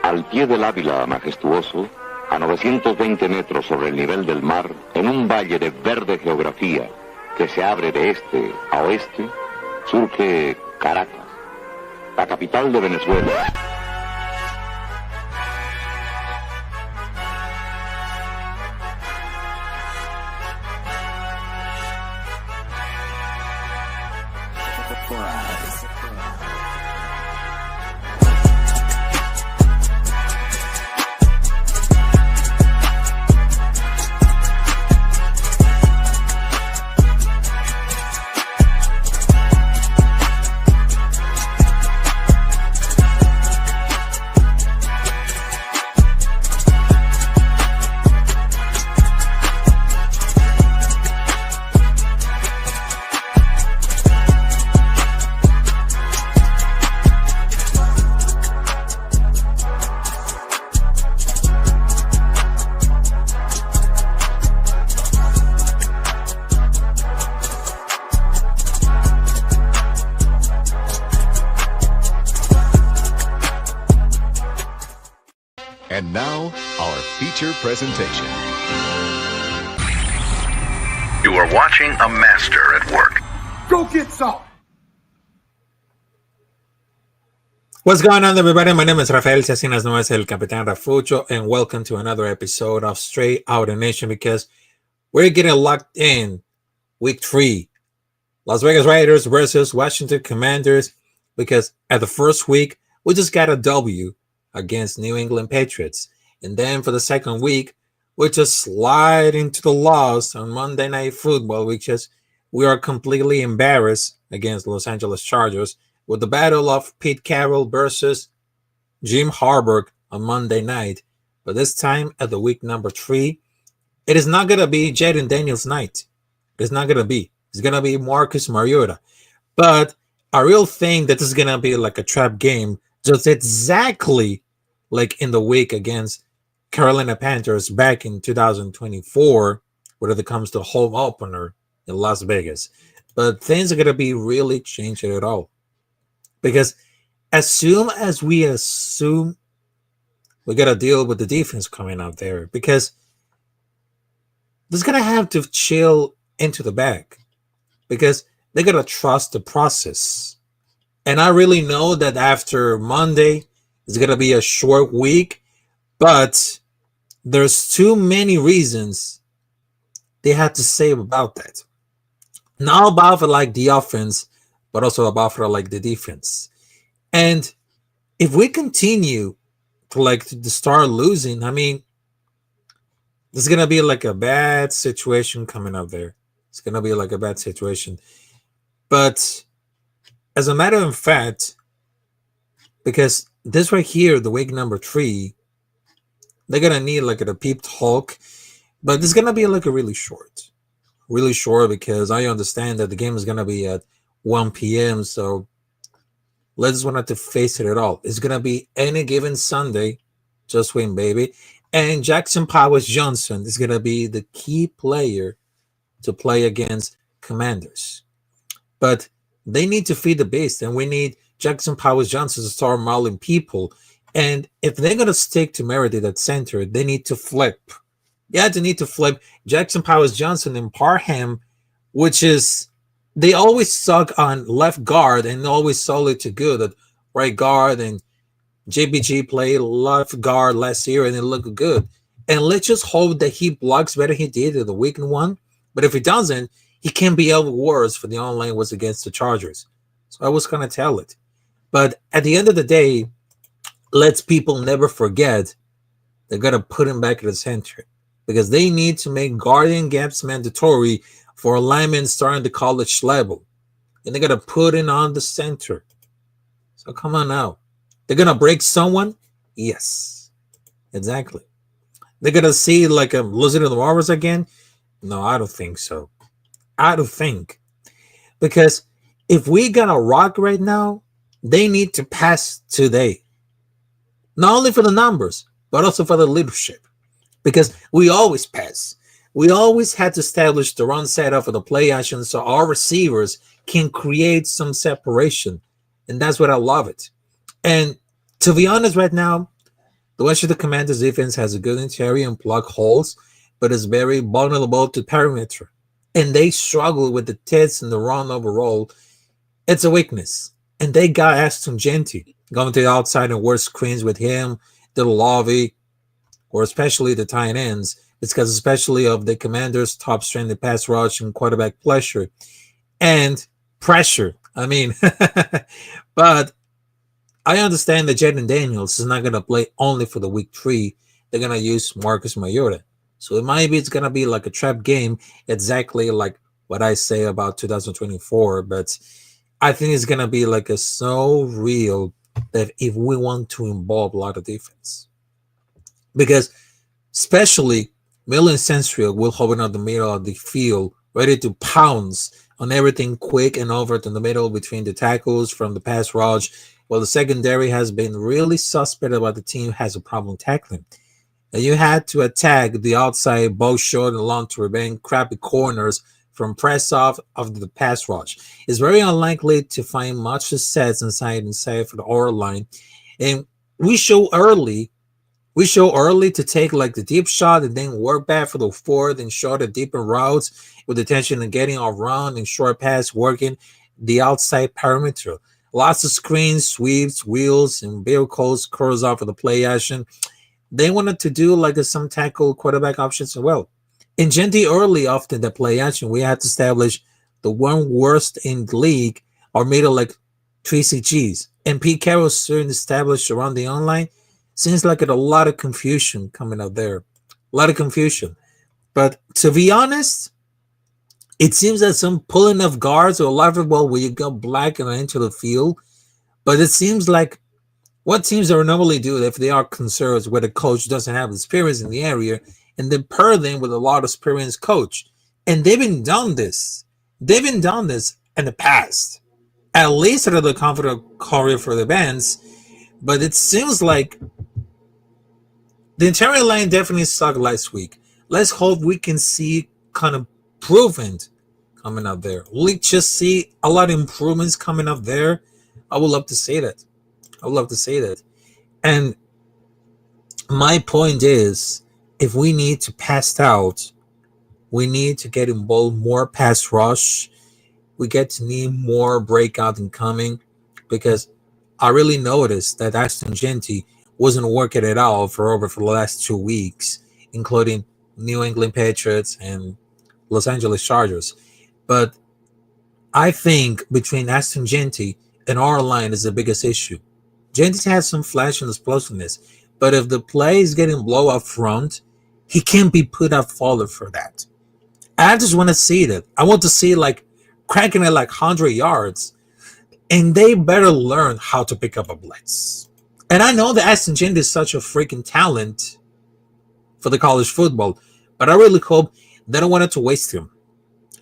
Al pie del Ávila majestuoso, a 920 metros sobre el nivel del mar, en un valle de verde geografía que se abre de este a oeste, surge Caracas, la capital de Venezuela. And now, our feature presentation. You are watching a master at work. Go get some! What's going on, everybody? My name is Rafael, si así no es el Capitan Rafucho, and welcome to another episode of Straight Outta Nation, because we're getting locked in week 3. Las Vegas Raiders versus Washington Commanders, because at the first week, we just got a W against New England Patriots. And then for the second week, we just slide into the loss on Monday Night Football, we are completely embarrassed against Los Angeles Chargers with the battle of Pete Carroll versus Jim Harbaugh on Monday night. But this time at the week number 3, it is not going to be Jaden Daniels' night. It's not going to be. It's going to be Marcus Mariota. But I really think that this is going to be like a trap game, just exactly like in the week against Carolina Panthers back in 2024, when it comes to home opener in Las Vegas. But things are going to be really changing at all. Because as soon as we assume we got to deal with the defense coming out there, because they're going to have to chill into the back, because they're going to trust the process. And I really know that after Monday, it's going to be a short week, but there's too many reasons they have to say about that. Not about for like the offense, but also about for like the defense. And if we continue to start losing, I mean, there's going to be like a bad situation coming up there. It's going to be like a bad situation. But as a matter of fact, because this right here, the week number 3, they're going to need like a peep talk, but it's going to be like a really short, because I understand that the game is going to be at 1 p.m. So let's want to face it at all. It's going to be any given Sunday, just win, baby. And Jackson Powers-Johnson is going to be the key player to play against Commanders. But they need to feed the beast, and we need Jackson Powers-Johnson to start mauling people. And if they're going to stick to Meredith at center, they need to flip. Yeah, they need to flip Jackson Powers-Johnson and Parham, which is, they always suck on left guard and always solid to good at right guard. And JBG played left guard last year and it looked good. And let's just hope that he blocks better than he did in the week 1. But if he doesn't, he can be even worse for the online was against the Chargers. So I was going to tell it. But at the end of the day, let's people never forget they're going to put him back at the center, because they need to make guardian gaps mandatory for linemen starting the college level. And they're going to put it on the center. So come on now. They're going to break someone? Yes, exactly. They're going to see like a losing to the Mariners again? No, I don't think so. I don't think. Because if we got a rock right now, they need to pass today. Not only for the numbers, but also for the leadership. Because we always pass. We always had to establish the run setup for the play action so our receivers can create some separation. And that's what I love it. And to be honest right now, The Washington Commanders defense has a good interior and plug holes, but is very vulnerable to perimeter. And they struggle with the tits and the run overall. It's a weakness. And they got Aston Genty going to the outside and work screens with him, the Lovey, or especially the tight ends. It's because especially of the Commanders' top strength in pass rush and quarterback pressure. And pressure. I mean, but I understand that Jaden Daniels is not going to play only for the week 3. They're going to use Marcus Mariota. So it's going to be like a trap game, exactly like what I say about 2024. But I think it's going to be like a so real that if we want to involve a lot of defense. Because especially Millen Sensory will hold out the middle of the field, ready to pounce on everything quick and over to the middle between the tackles from the pass rush. Well, the secondary has been really suspect about the team has a problem tackling. And you had to attack the outside, both short and long, to prevent crappy corners from press off of the pass rush. It's very unlikely to find much success inside for the R line. And we show early to take like the deep shot and then work back for the fourth and shorter, deeper routes with attention and getting around and short pass working the outside perimeter. Lots of screens, sweeps, wheels, and vehicles curls off of the play action. They wanted to do like some tackle quarterback options as well. In Genty early often the play action, we had to establish the one worst in the league or middle like 3 CGs. And Pete Carroll soon established around the online. Seems like a lot of confusion coming out there. A lot of confusion. But to be honest, it seems that some pulling of guards or a lot of it, well, where you go black and into the field. But it seems like what teams are normally do if they are concerned where the coach doesn't have experience in the area and then pair them with a lot of experienced coach. And they've been done this. They've been done this in the past. At least out of the confident career for the bands. But it seems like the interior line definitely sucked last week. Let's hope we can see kind of improvement coming up there. We just see a lot of improvements coming up there. I would love to say that. And my point is, if we need to pass out, we need to get involved more pass rush. We get to need more breakout incoming because I really noticed that Aston Genty wasn't working at all for the last 2 weeks, including New England Patriots and Los Angeles Chargers. But I think between Aston Genty and our line is the biggest issue. Genty has some flash and explosiveness, but if the play is getting blow up front, he can't be put up forward for that. I just want to see that. I want to see like cracking it like 100 yards, and they better learn how to pick up a blitz. And I know that Aston Genty is such a freaking talent for the college football, but I really hope they don't want it to waste him.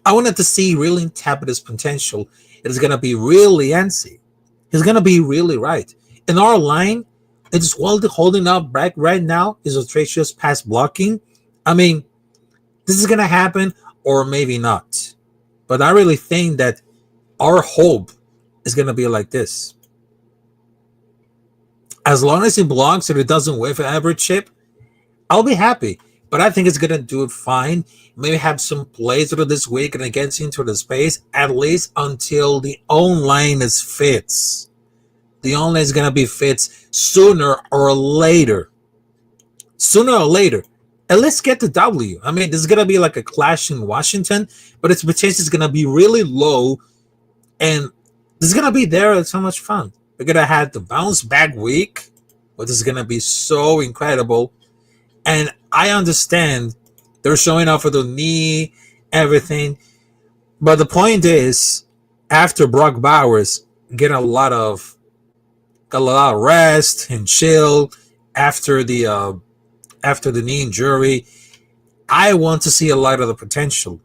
I wanted to see really tap at his potential. It is going to be really antsy. He's going to be really right. In our line, it's holding up back right now is atrocious pass blocking. I mean, this is going to happen or maybe not. But I really think that our hope is going to be like this. As long as it blocks and it doesn't whiff an average chip, I'll be happy. But I think it's going to do it fine. Maybe have some plays through this week and it gets into the space, at least until the online is fits. The online is going to be fits sooner or later. And let's get the W. I mean, this is going to be like a clash in Washington, but its potential is going to be really low. And this is going to be there. It's so much fun. We're going to have the bounce back week, which is going to be so incredible. And I understand they're showing off for the knee, everything. But the point is, after Brock Bowers get a lot of rest and chill after the knee injury, I want to see a lot of the potential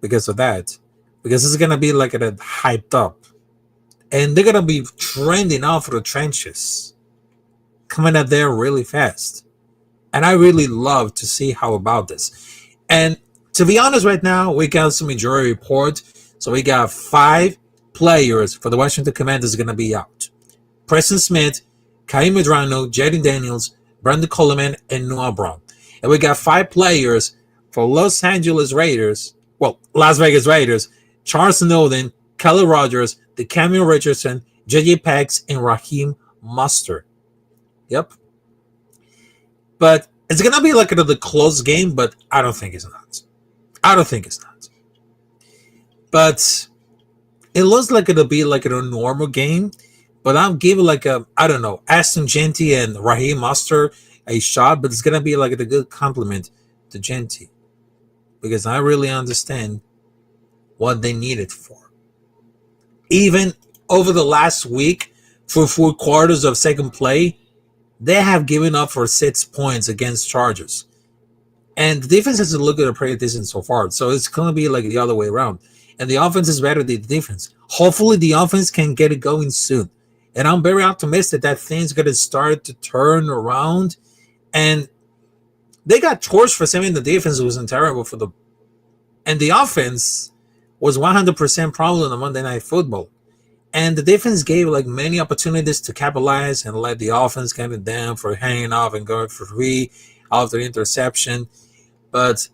because of that. Because it's gonna be like a hyped up. And they're gonna be trending off of the trenches, coming out there really fast. And I really love to see how about this. And to be honest, right now, we got some injury report. So we got 5 players for the Washington Commanders going to be out. Preston Smith, Kai Medrano, Jaden Daniels, Brandon Coleman, and Noah Brown. And we got 5 players for Los Vegas Raiders, Charles Snowden, Kelly Rogers, DeCamio Richardson, J.J. Pex, and Raheem Mostert. Yep. But it's going to be like another close game, but I don't think it's not. But it looks like it'll be like a normal game, but I'll give it Aston Genty and Raheem Mostert a shot, but it's going to be like a good compliment to Genty because I really understand what they need it for. Even over the last week, for 4 quarters of second play, they have given up for 6 points against Chargers. And the defense has looked at a pretty decent so far. So it's going to be like the other way around. And the offense is better than the defense. Hopefully the offense can get it going soon. And I'm very optimistic that things are going to start to turn around. And they got torched for saying the defense wasn't terrible and the offense was 100% problem on Monday Night Football. And the defense gave like many opportunities to capitalize and let the offense get it down for hanging off and going for 3 after interception. But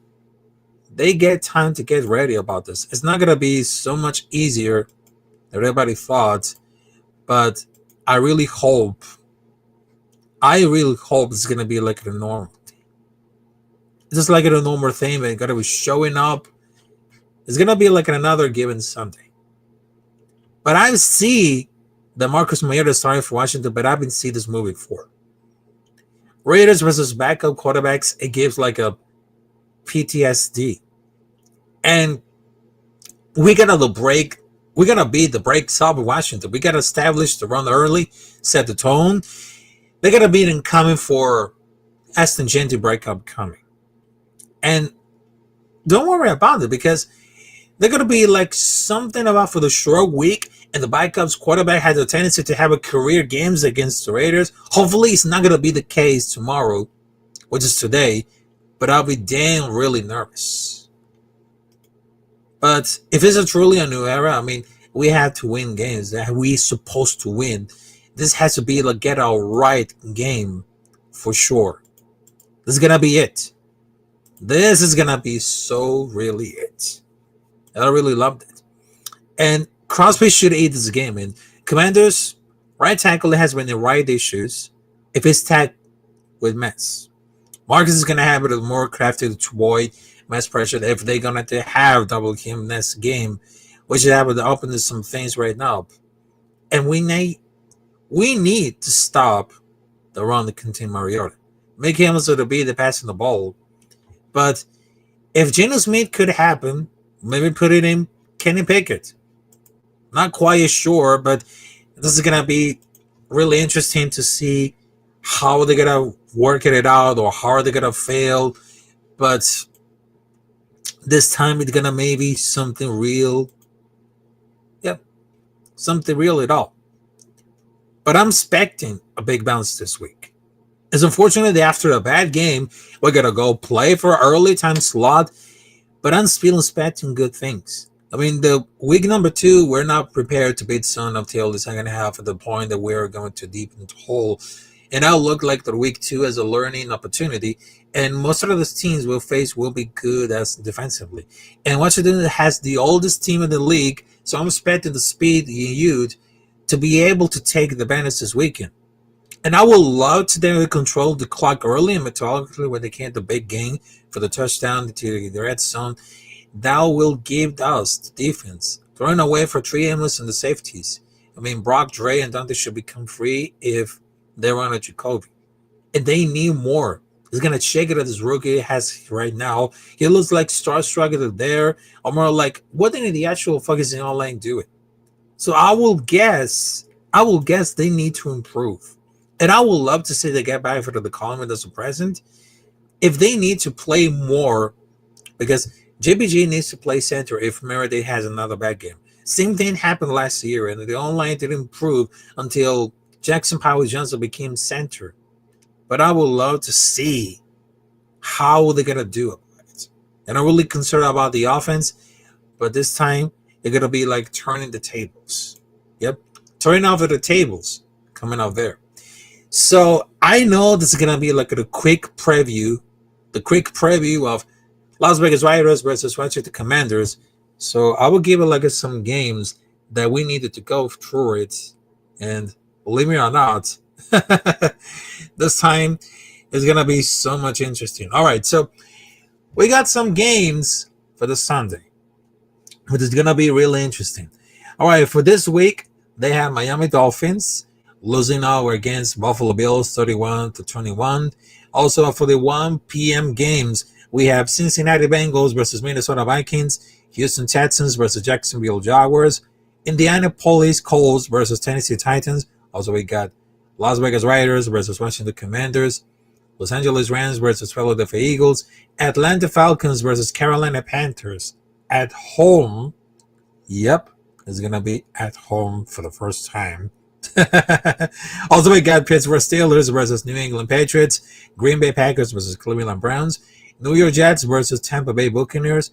they get time to get ready about this. It's not going to be so much easier than everybody thought. But I really hope it's going to be like a normal thing. It's just like a normal thing. They're going to be showing up. It's going to be like another given Sunday. But I see that Marcus Mariota starting for Washington, but I've been seeing this movie before. Raiders versus backup quarterbacks, it gives like a PTSD. And we're going to beat the brakes up in Washington. We got to establish the run early, set the tone. They're going to be incoming for Aston Genty breakup coming. And don't worry about it because they're going to be like something about for the short week, and the backups quarterback has a tendency to have a career games against the Raiders. Hopefully, it's not going to be the case tomorrow, which is today, but I'll be damn really nervous. But if it's truly a new era, we have to win games that we're supposed to win. This has to be like get a right game for sure. This is going to be it. This is going to be so really it. I really loved it. And Crosby should eat this game. And Commanders, right tackle has been the right issues if it's tagged with mess. Marcus is going to have it more crafted to avoid mass pressure if they're going to have double him next game, which is able to open some things right now. And we need to stop the run to continue Mariota. Make him so to be the passing the ball. But if Geno Smith could happen, maybe put it in Kenny Pickett. Not quite sure, but this is going to be really interesting to see how they're going to work it out or how they're going to fail. But this time it's going to maybe something real. Yep, something real at all. But I'm expecting a big bounce this week. It's unfortunate that after a bad game, we're going to go play for an early time slot. But I'm still expecting good things. The week number 2, we're not prepared to beat Sun until the second half at the point that we're going to deep into the hole. And I'll look like the week 2 as a learning opportunity. And most of the teams we'll face will be good as defensively. And Washington has the oldest team in the league, so I'm expecting the speed and youth to be able to take the advantage this weekend. And I would love to then control the clock early and methodically when they can the big game for the touchdown to the red zone. That will give us the defense throwing away for 3 aimless and the safeties. Brock, Dre, and Dante should become free if they run at Jacoby. And they need more. He's going to shake it at this rookie has right now. He looks like starstruck there. Or more like, what did the actual fuck is in online doing? So I will guess they need to improve. And I would love to see they get back for the column as a present. If they need to play more, because JBG needs to play center if Meredith has another bad game. Same thing happened last year, and the online didn't improve until Jackson Powers-Johnson became center. But I would love to see how they're going to do about it. And I'm really concerned about the offense, but this time they're going to be like turning the tables. Yep, turning over the tables coming out there. So I know this is gonna be like a quick preview, of Las Vegas Raiders versus Washington Commanders. So I will give it like some games that we needed to go through it, and believe me or not, this time is gonna be so much interesting. All right, so we got some games for this Sunday, which is gonna be really interesting. All right, for this week they have Miami Dolphins losing out against Buffalo Bills 31-21. Also for the 1 p.m. games, we have Cincinnati Bengals versus Minnesota Vikings, Houston Texans versus Jacksonville Jaguars, Indianapolis Colts versus Tennessee Titans. Also we got Las Vegas Raiders versus Washington Commanders, Los Angeles Rams versus Philadelphia Eagles, Atlanta Falcons versus Carolina Panthers at home. Yep, it's going to be at home for the first time. Also, we got Pittsburgh Steelers versus New England Patriots, Green Bay Packers versus Cleveland Browns, New York Jets versus Tampa Bay Buccaneers,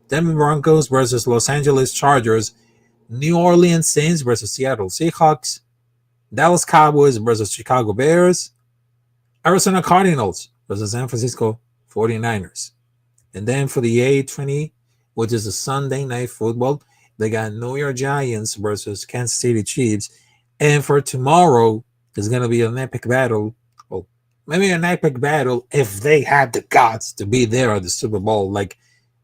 Denver Broncos versus Los Angeles Chargers, New Orleans Saints versus Seattle Seahawks, Dallas Cowboys versus Chicago Bears, Arizona Cardinals versus San Francisco 49ers. And then for the A20, which is a Sunday night football, they got New York Giants versus Kansas City Chiefs. And for tomorrow, there's going to be an epic battle. Well, maybe an epic battle if they had the guts to be there at the Super Bowl, like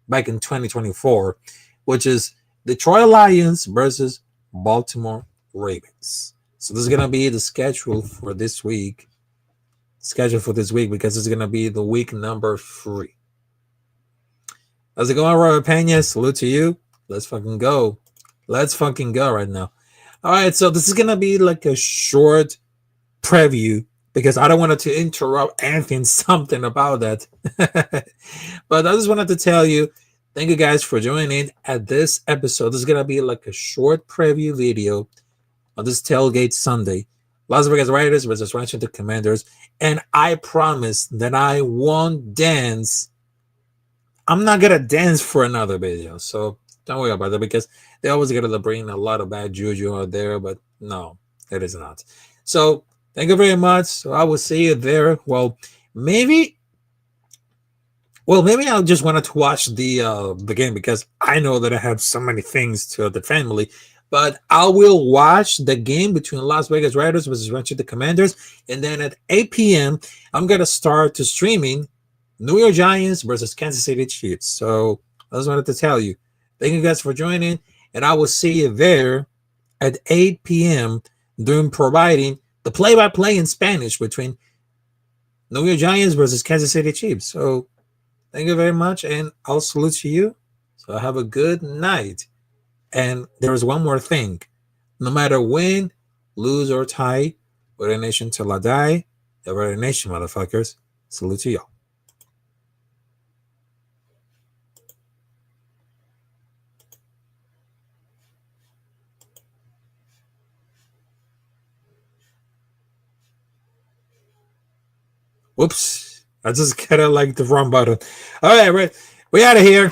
back in 2024, which is Detroit Lions versus Baltimore Ravens. So this is going to be the schedule for this week. Because it's going to be the week number 3. How's it going, Robert Pena? Salute to you. Let's fucking go. Right now. All right, so this is going to be like a short preview because I don't want to interrupt anything, something about that. But I just wanted to tell you, thank you guys for joining at this episode. This is going to be like a short preview video on this Tailgate Sunday. Las Vegas Raiders versus Washington Commanders. And I promise that I won't dance. I'm not going to dance for another video. So don't worry about that because they always get to bring a lot of bad juju out there. But no, it is not. So thank you very much. So I will see you there. Well, maybe I just wanted to watch the game because I know that I have so many things to the family. But I will watch the game between Las Vegas Raiders versus Washington Commanders. And then at 8 p.m., I'm going to start streaming New York Giants versus Kansas City Chiefs. So I just wanted to tell you. Thank you guys for joining. And I will see you there at 8 p.m. during providing the play-by-play in Spanish between New York Giants versus Kansas City Chiefs. So thank you very much. And I'll salute to you. So have a good night. And there's one more thing. No matter win, lose, or tie, we're a nation till I die. We're a nation, motherfuckers. Salute to y'all. Whoops. I just kind of like the wrong button. All right, we out of here.